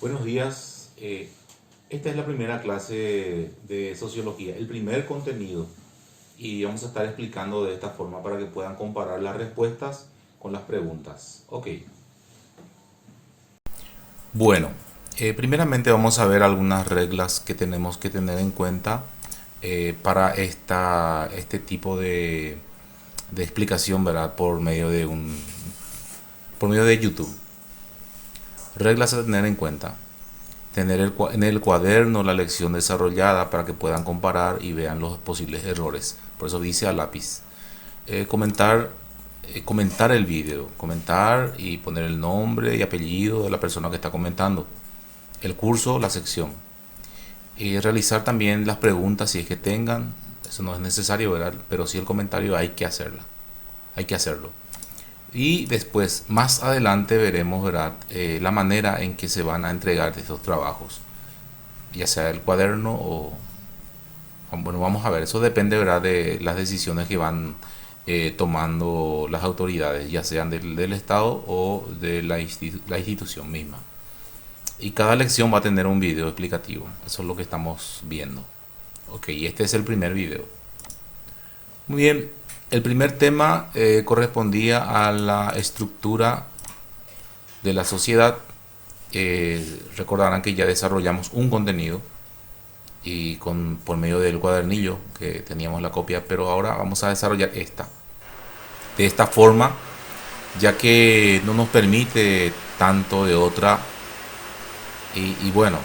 Buenos días. Esta es la primera clase de sociología, el primer contenido. Y vamos a estar explicando de esta forma para que puedan comparar las respuestas con las preguntas. Ok. Bueno, primeramente vamos a ver algunas reglas que tenemos que tener en cuenta para este tipo de explicación, ¿verdad? Por medio de YouTube. Reglas a tener en cuenta. Tener en el cuaderno la lección desarrollada para que puedan comparar y vean los posibles errores. Por eso dice a lápiz. Comentar el vídeo, comentar y poner el nombre y apellido de la persona que está comentando. El curso, la sección. Y realizar también las preguntas si es que tengan. Eso no es necesario, ¿verdad? Pero sí el comentario hay que hacerla. Hay que hacerlo. Y después, más adelante veremos, ¿verdad? La manera en que se van a entregar estos trabajos, ya sea el cuaderno o... Bueno, vamos a ver, eso depende, ¿verdad? De las decisiones que van tomando las autoridades, ya sean del Estado o de la institución misma. Y cada lección va a tener un video explicativo, eso es lo que estamos viendo. Ok, y este es el primer video. Muy bien, el primer tema correspondía a la estructura de la sociedad. Recordarán que ya desarrollamos un contenido y por medio del cuadernillo que teníamos la copia, pero ahora vamos a desarrollar esta de esta forma, ya que no nos permite tanto de otra. Y bueno,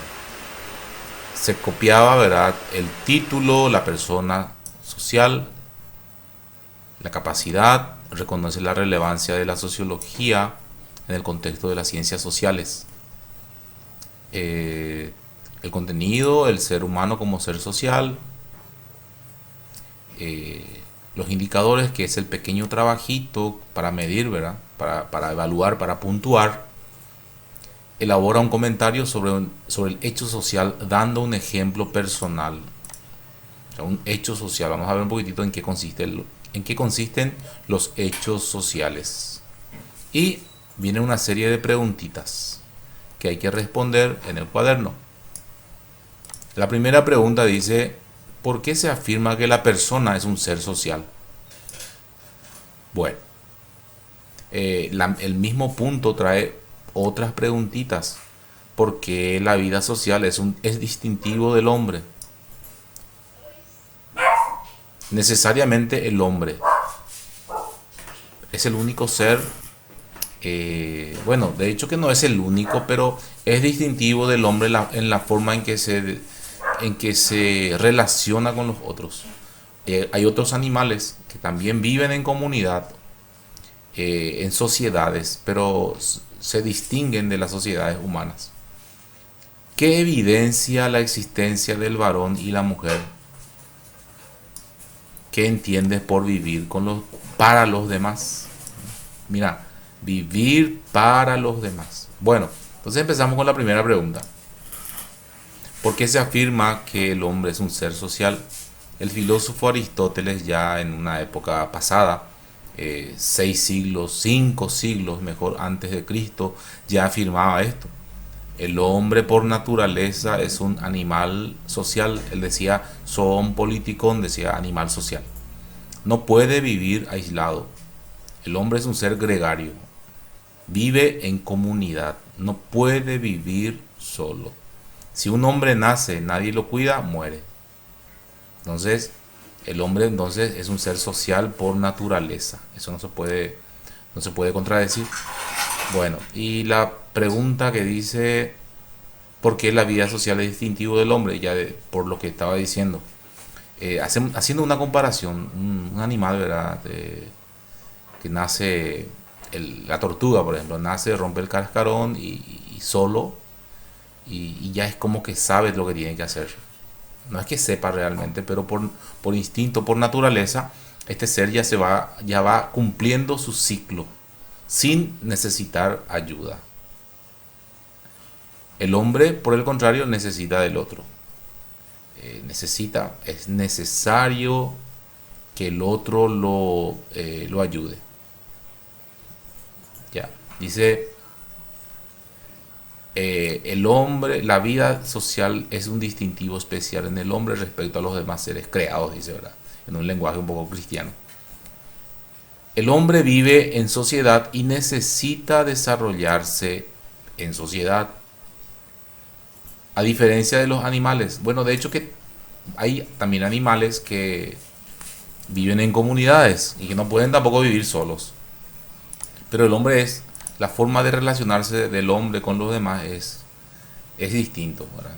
se copiaba, ¿verdad? El título, la persona social, la capacidad, reconoce la relevancia de la sociología en el contexto de las ciencias sociales, eh, el contenido, el ser humano como ser social, los indicadores, que es el pequeño trabajito para medir, ¿verdad? Para evaluar, para puntuar. Elabora un comentario sobre el hecho social dando un ejemplo personal. O sea, un hecho social. Vamos a ver un poquitito en qué consisten los hechos sociales. Y viene una serie de preguntitas que hay que responder en el cuaderno. La primera pregunta dice: ¿por qué se afirma que la persona es un ser social? Bueno, el mismo punto trae otras preguntitas. ¿Por qué la vida social es distintivo del hombre? Necesariamente el hombre es el único ser, bueno, de hecho que no es el único, pero es distintivo del hombre en la forma en que se relaciona con los otros. Hay otros animales que también viven en comunidad, en sociedades, pero se distinguen de las sociedades humanas. ¿Qué evidencia la existencia del varón y la mujer? ¿Qué entiendes por vivir para los demás? Mira, vivir para los demás. Bueno, entonces empezamos con la primera pregunta. ¿Por qué se afirma que el hombre es un ser social? El filósofo Aristóteles, ya en una época pasada, 6 siglos, 5 siglos mejor antes de Cristo, ya afirmaba esto. El hombre por naturaleza es un animal social. Él decía, zoon politikon, decía animal social. No puede vivir aislado. El hombre es un ser gregario. Vive en comunidad. No puede vivir solo. Si un hombre nace, nadie lo cuida, muere. Entonces, el hombre entonces es un ser social por naturaleza. Eso no se puede contradecir. Bueno, y la pregunta que dice: ¿por qué la vida social es distintivo del hombre? Por lo que estaba diciendo. Haciendo una comparación, un animal, ¿verdad? Que nace, la tortuga, por ejemplo, nace, rompe el cascarón y solo, y ya es como que sabe lo que tiene que hacer. No es que sepa realmente, pero por instinto, por naturaleza, este ser ya va cumpliendo su ciclo sin necesitar ayuda. El hombre, por el contrario, necesita del otro. Es necesario que el otro lo ayude. Ya, dice: el hombre, la vida social es un distintivo especial en el hombre respecto a los demás seres creados, dice, ¿verdad? En un lenguaje un poco cristiano. El hombre vive en sociedad y necesita desarrollarse en sociedad, a diferencia de los animales. Bueno, de hecho que hay también animales que viven en comunidades y que no pueden tampoco vivir solos. Pero el hombre es, la forma de relacionarse del hombre con los demás es distinto, ¿verdad?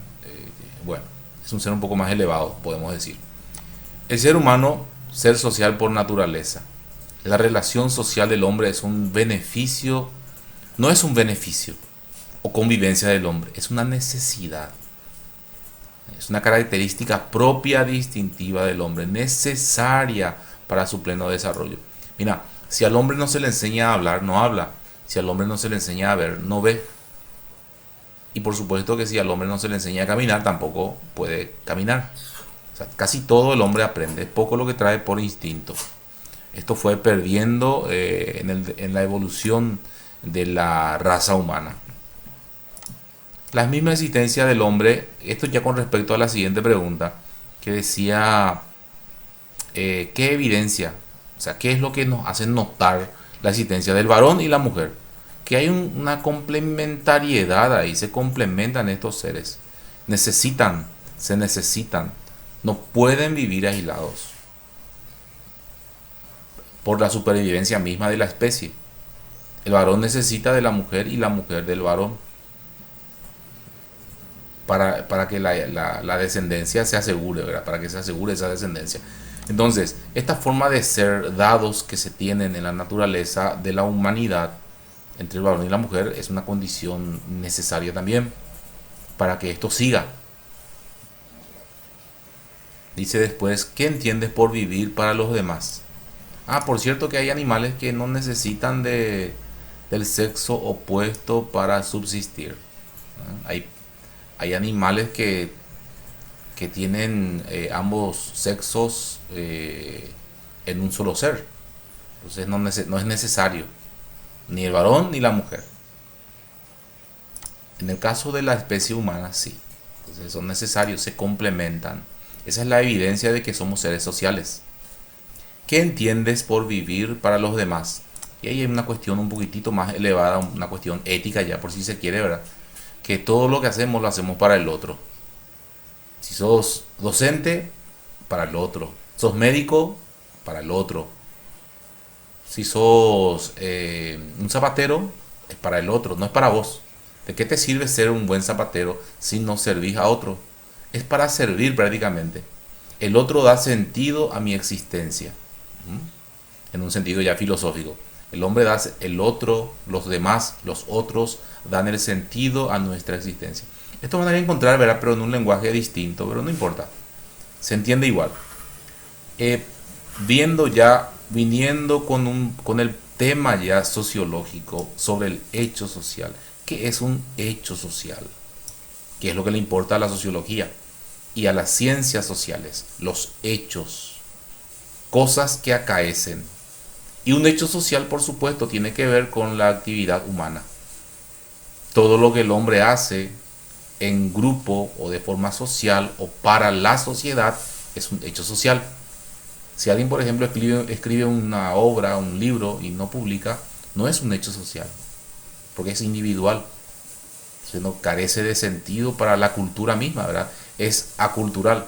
Bueno, es un ser un poco más elevado, podemos decir. El ser humano, ser social por naturaleza. La relación social del hombre es un beneficio, no es un beneficio o convivencia del hombre, es una necesidad. Es una característica propia, distintiva del hombre, necesaria para su pleno desarrollo. Mira, si al hombre no se le enseña a hablar, no habla. Si al hombre no se le enseña a ver, no ve. Y por supuesto que si al hombre no se le enseña a caminar, tampoco puede caminar. O sea, casi todo el hombre aprende, poco lo que trae por instinto. Esto fue perdiendo en la evolución de la raza humana. La misma existencia del hombre, esto ya con respecto a la siguiente pregunta, que decía, ¿qué evidencia? O sea, ¿qué es lo que nos hace notar la existencia del varón y la mujer? Que hay una complementariedad ahí, se complementan estos seres. Se necesitan, no pueden vivir aislados por la supervivencia misma de la especie. El varón necesita de la mujer y la mujer del varón para que la descendencia se asegure, ¿verdad? Para que se asegure esa descendencia. Entonces, esta forma de ser dados que se tienen en la naturaleza de la humanidad entre el varón y la mujer es una condición necesaria también para que esto siga. Dice después, ¿qué entiendes por vivir para los demás? Ah, por cierto que hay animales que no necesitan del sexo opuesto para subsistir. ¿No? Hay animales que tienen ambos sexos en un solo ser. Entonces no es necesario ni el varón ni la mujer. En el caso de la especie humana, sí. Entonces son necesarios, se complementan. Esa es la evidencia de que somos seres sociales. ¿Qué entiendes por vivir para los demás? Y ahí hay una cuestión un poquitito más elevada, una cuestión ética ya por si se quiere, ¿verdad? Que todo lo que hacemos lo hacemos para el otro. Si sos docente, para el otro. Sos médico, para el otro. Si sos un zapatero, es para el otro, no es para vos. ¿De qué te sirve ser un buen zapatero si no servís a otro? Es para servir prácticamente. El otro da sentido a mi existencia. En un sentido ya filosófico. El hombre da el otro, los demás, los otros dan el sentido a nuestra existencia. Esto van a encontrar, ¿verdad? Pero en un lenguaje distinto, pero no importa. Se entiende igual. Viniendo con el tema ya sociológico sobre el hecho social. ¿Qué es un hecho social? ¿Qué es lo que le importa a la sociología y a las ciencias sociales? Los hechos, cosas que acaecen. Y un hecho social, por supuesto, tiene que ver con la actividad humana. Todo lo que el hombre hace en grupo o de forma social o para la sociedad es un hecho social. Si alguien, por ejemplo, escribe una obra, un libro y no publica, no es un hecho social, porque es individual. No carece de sentido para la cultura misma, ¿verdad? Es acultural,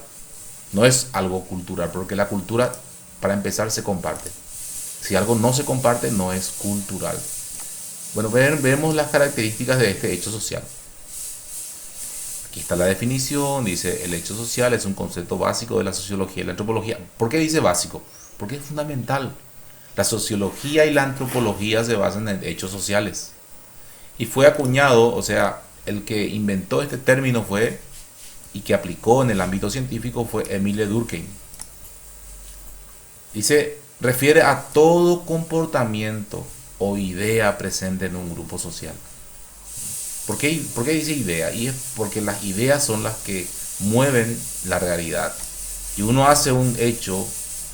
no es algo cultural, porque la cultura, para empezar, se comparte. Si algo no se comparte, no es cultural. Bueno, vemos las características de este hecho social. Aquí está la definición, dice, el hecho social es un concepto básico de la sociología y la antropología. ¿Por qué dice básico? Porque es fundamental. La sociología y la antropología se basan en hechos sociales. Y fue acuñado, o sea, el que inventó este término fue, y que aplicó en el ámbito científico, fue Émile Durkheim. Dice, refiere a todo comportamiento o idea presente en un grupo social. ¿Por qué dice idea? Y es porque las ideas son las que mueven la realidad. Y uno hace un hecho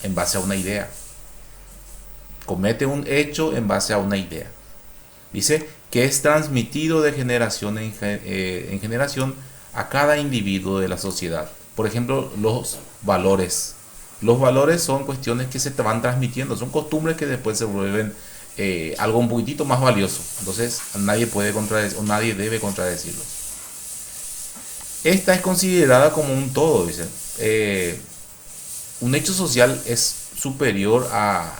en base a una idea. Comete un hecho en base a una idea. Dice que es transmitido de generación en generación a cada individuo de la sociedad. Por ejemplo, los valores. Los valores son cuestiones que se te van transmitiendo, son costumbres que después se vuelven algo un poquitito más valioso. Entonces nadie puede contradecir o nadie debe contradecirlos. Esta es considerada como un todo, dice. Un hecho social es superior a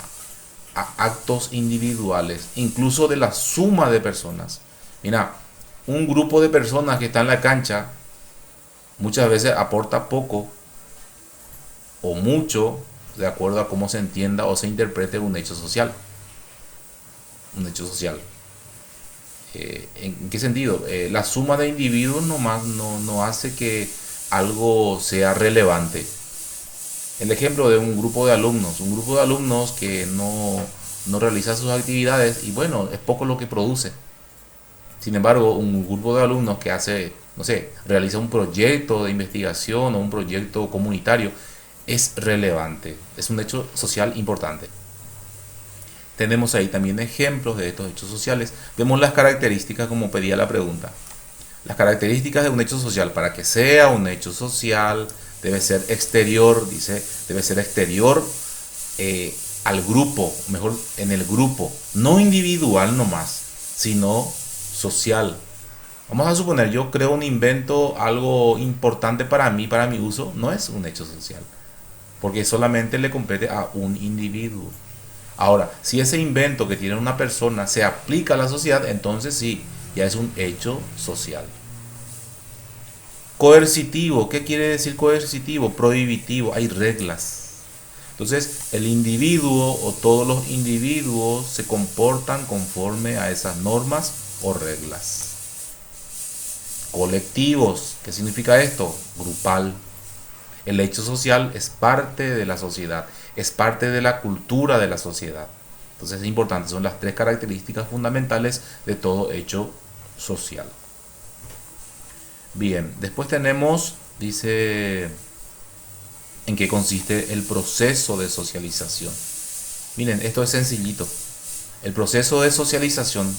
actos individuales, incluso de la suma de personas. Mira, un grupo de personas que está en la cancha muchas veces aporta poco o mucho de acuerdo a cómo se entienda o se interprete un hecho social. Un hecho social. ¿En qué sentido? La suma de individuos nomás no hace que algo sea relevante. El ejemplo de un grupo de alumnos que no realiza sus actividades y bueno, es poco lo que produce. Sin embargo, un grupo de alumnos que hace, no sé, realiza un proyecto de investigación o un proyecto comunitario, es relevante, es un hecho social importante. Tenemos ahí también ejemplos de estos hechos sociales. Vemos las características como pedía la pregunta. Las características de un hecho social, para que sea un hecho social, debe ser exterior, dice, debe ser exterior al grupo, mejor en el grupo, no individual nomás, sino social. Vamos a suponer, yo creo un invento, algo importante para mí, para mi uso, no es un hecho social, porque solamente le compete a un individuo. Ahora, si ese invento que tiene una persona se aplica a la sociedad, entonces sí, ya es un hecho social. Coercitivo, ¿qué quiere decir coercitivo? Prohibitivo, hay reglas. Entonces, el individuo o todos los individuos se comportan conforme a esas normas o reglas. Colectivos, ¿qué significa esto? Grupal. El hecho social es parte de la sociedad, es parte de la cultura de la sociedad. Entonces es importante, son las tres características fundamentales de todo hecho social. Bien, después tenemos, dice, en qué consiste el proceso de socialización. Miren, esto es sencillito. El proceso de socialización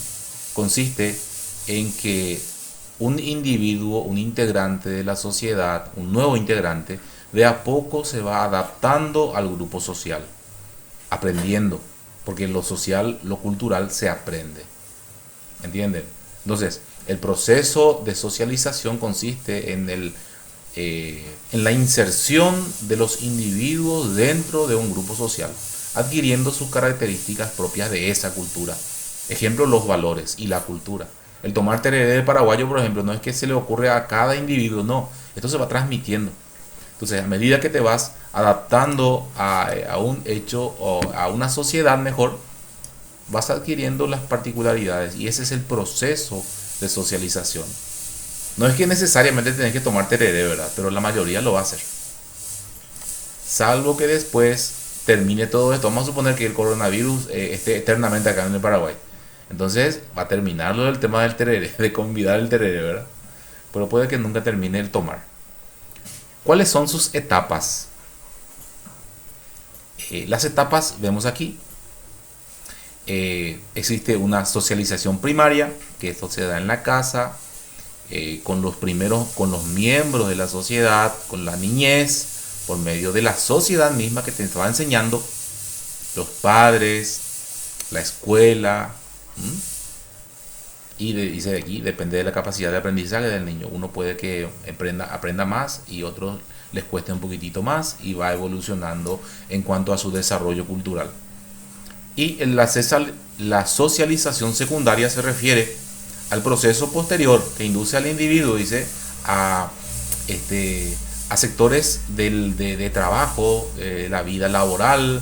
consiste en que un individuo, un integrante de la sociedad, un nuevo integrante, de a poco se va adaptando al grupo social, aprendiendo, porque lo social, lo cultural se aprende. ¿Entienden? Entonces, el proceso de socialización consiste en la inserción de los individuos dentro de un grupo social, adquiriendo sus características propias de esa cultura. Ejemplo, los valores y la cultura. El tomar tereré de paraguayo, por ejemplo, no es que se le ocurre a cada individuo, no. Esto se va transmitiendo. Entonces, a medida que te vas adaptando a un hecho o a una sociedad mejor, vas adquiriendo las particularidades y ese es el proceso de socialización. No es que necesariamente tenés que tomar tereré, ¿verdad? Pero la mayoría lo va a hacer. Salvo que después termine todo esto. Vamos a suponer que el coronavirus esté eternamente acá en el Paraguay. Entonces va a terminar lo del tema del tereré, de convidar el tereré, ¿verdad? Pero puede que nunca termine el tomar. ¿Cuáles son sus etapas? Las etapas vemos aquí. Existe una socialización primaria, que esto se da en la casa, con los miembros de la sociedad, con la niñez, por medio de la sociedad misma que te estaba enseñando, los padres, la escuela. Y dice aquí, depende de la capacidad de aprendizaje del niño. Uno puede que aprenda más y otros les cueste un poquitito más y va evolucionando en cuanto a su desarrollo cultural. Y en la socialización secundaria se refiere al proceso posterior que induce al individuo, dice, a sectores de trabajo, la vida laboral.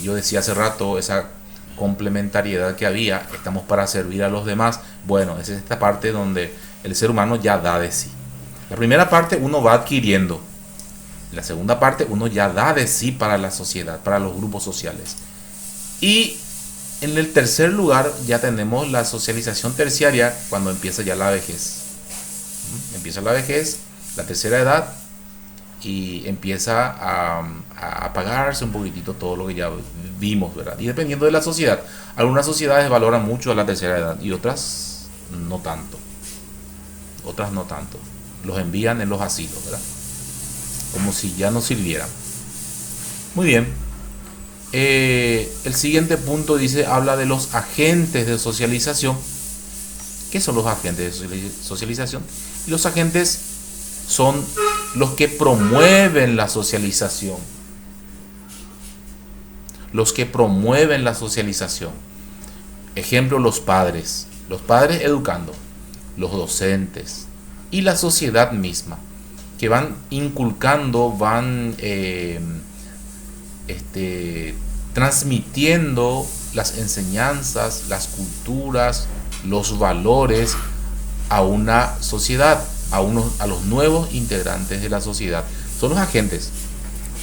Yo decía hace rato esa complementariedad que había, estamos para servir a los demás. Bueno, es esta parte donde el ser humano ya da de sí. La primera parte uno va adquiriendo, la segunda parte uno ya da de sí para la sociedad, para los grupos sociales. Y en el tercer lugar ya tenemos la socialización terciaria, cuando empieza ya la vejez. Empieza la vejez, la tercera edad, y empieza a apagarse un poquitito todo lo que ya vimos, ¿verdad? Y dependiendo de la sociedad, algunas sociedades valoran mucho a la tercera edad y otras no tanto. Otras no tanto. Los envían en los asilos, ¿verdad? Como si ya no sirvieran. Muy bien. El siguiente punto dice, habla de los agentes de socialización. ¿Qué son los agentes de socialización? Y los agentes son los que promueven la socialización. Los que promueven la socialización. Ejemplo, los padres. Los padres educando. Los docentes. Y la sociedad misma. Que van inculcando, van transmitiendo las enseñanzas, las culturas, los valores a una sociedad, a los nuevos integrantes de la sociedad. Son los agentes.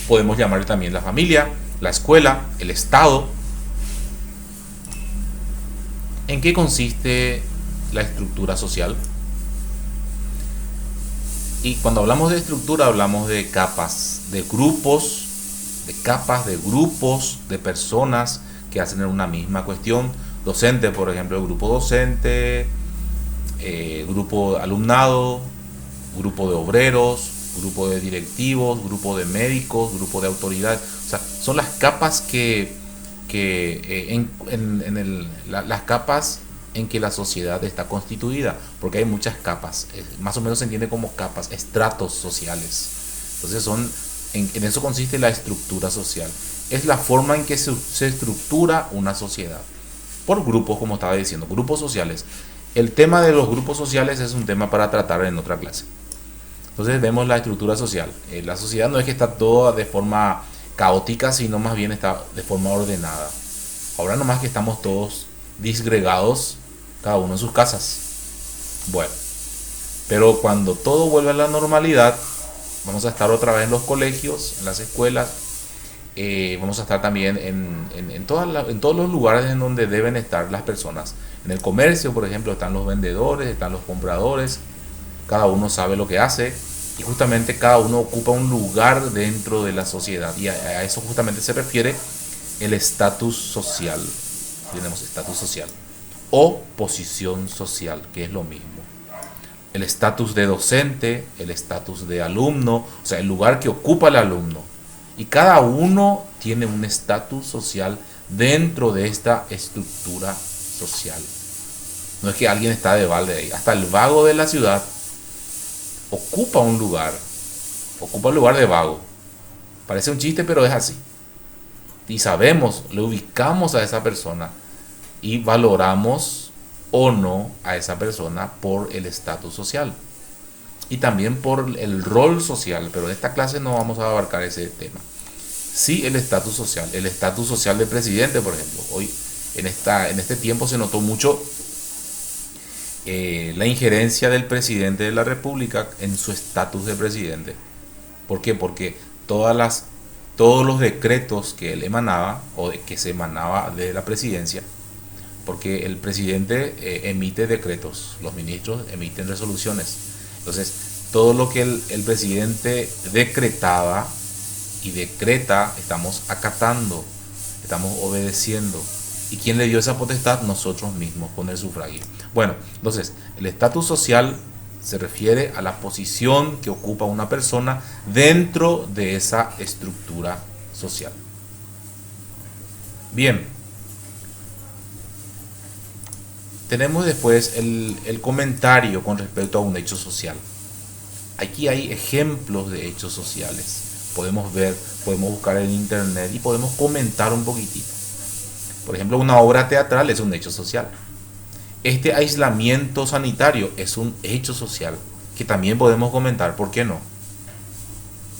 Podemos llamar también la familia, la escuela, el Estado. ¿En qué consiste la estructura social? Y cuando hablamos de estructura hablamos de capas, de grupos, de personas que hacen una misma cuestión. Docente, por ejemplo, el grupo docente, grupo de alumnado, grupo de obreros, grupo de directivos, grupo de médicos, grupo de autoridades. O sea, son las capas las capas en que la sociedad está constituida, porque hay muchas capas, más o menos se entiende como capas, estratos sociales. Entonces en eso consiste la estructura social. Es la forma en que se estructura una sociedad. Por grupos, como estaba diciendo, grupos sociales. El tema de los grupos sociales es un tema para tratar en otra clase. Entonces vemos la estructura social. La sociedad no es que está toda de forma caótica, sino más bien está de forma ordenada. Ahora nomás que estamos todos disgregados, cada uno en sus casas. Bueno, pero cuando todo vuelve a la normalidad, vamos a estar otra vez en los colegios, en las escuelas, vamos a estar también en todos los lugares en donde deben estar las personas. En el comercio, por ejemplo, están los vendedores, están los compradores, cada uno sabe lo que hace y justamente cada uno ocupa un lugar dentro de la sociedad, y a eso justamente se refiere el estatus social. Tenemos estatus social o posición social, que es lo mismo. El estatus de docente, el estatus de alumno, o sea, el lugar que ocupa el alumno. Y cada uno tiene un estatus social dentro de esta estructura social. No es que alguien está de balde ahí. Hasta el vago de la ciudad ocupa un lugar de vago. Parece un chiste, pero es así. Y sabemos, le ubicamos a esa persona y valoramos o no a esa persona por el estatus social y también por el rol social, pero en esta clase no vamos a abarcar ese tema. Sí, el estatus social del presidente, por ejemplo. Hoy en este tiempo se notó mucho la injerencia del presidente de la República en su estatus de presidente. ¿Por qué? Porque todos los decretos que él emanaba o que se emanaba de la presidencia, porque el presidente emite decretos, los ministros emiten resoluciones. Entonces, todo lo que el presidente decretaba y decreta, estamos acatando, estamos obedeciendo. ¿Y quién le dio esa potestad? Nosotros mismos, con el sufragio. Bueno, entonces, el estatus social se refiere a la posición que ocupa una persona dentro de esa estructura social. Bien. Tenemos después el comentario con respecto a un hecho social. Aquí hay ejemplos de hechos sociales. Podemos ver, podemos buscar en internet y podemos comentar un poquitito. Por ejemplo, una obra teatral es un hecho social. Este aislamiento sanitario es un hecho social que también podemos comentar, ¿por qué no?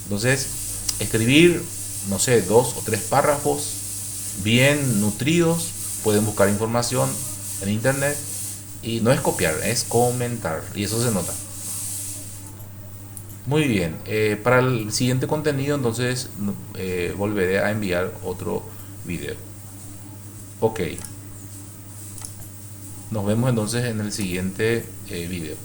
Entonces, escribir, no sé, 2 o 3 párrafos bien nutridos, pueden buscar información en internet y no es copiar, es comentar, y eso se nota. Muy bien, para el siguiente contenido entonces volveré a enviar otro video. Ok, nos vemos entonces en el siguiente video.